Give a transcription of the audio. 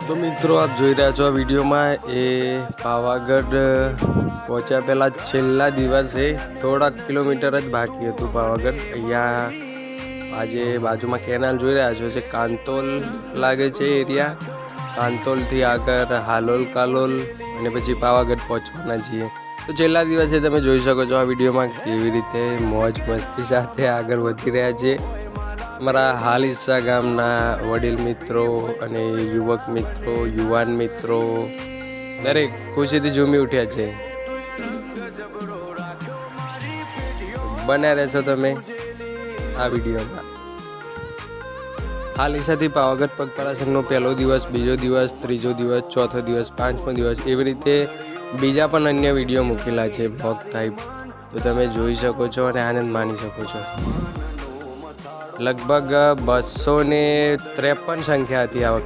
तो मित्रों आप જોઈ રહ્યા છો આ વિડીયોમાં એ પાવાગઢ પહોંચ્યા પહેલાં છેલ્લા દિવસે થોડાક કિલોમીટર જ બાકી હતું પાવાગઢ। અહીંયા આજે બાજુમાં કેનાલ જોઈ રહ્યા છો, જે કાંતોલ લાગે છે એરિયા। કાંતોલથી આગળ હાલોલ કાલોલ અને પછી પાવાગઢ પહોંચવાના છીએ। તો છેલ્લા દિવસે તમે જોઈ શકો છો આ વિડીયોમાં કેવી રીતે મોજ મસ્તી સાથે આગળ વધી રહ્યા છે। અમારા હાલીસા ગામના વડીલ મિત્રો અને યુવક મિત્રો, યુવાન મિત્રો દરેક ખુશીથી ઝૂમી ઉઠ્યા છે। બન્યા રહેશો તમે આ વિડીયોમાં। હાલીસાથી પાવાગઢ પગપાળા સંઘનો પહેલો દિવસ, બીજો દિવસ, ત્રીજો દિવસ, ચોથો દિવસ, પાંચમો દિવસ, એવી રીતે બીજા પણ અન્ય વિડીયો મૂકેલા છે બ્લોગ ટાઈપ, તો તમે જોઈ શકો છો અને આનંદ માણી શકો છો। લગભગ 253 સંખ્યા હતી આ વખતે।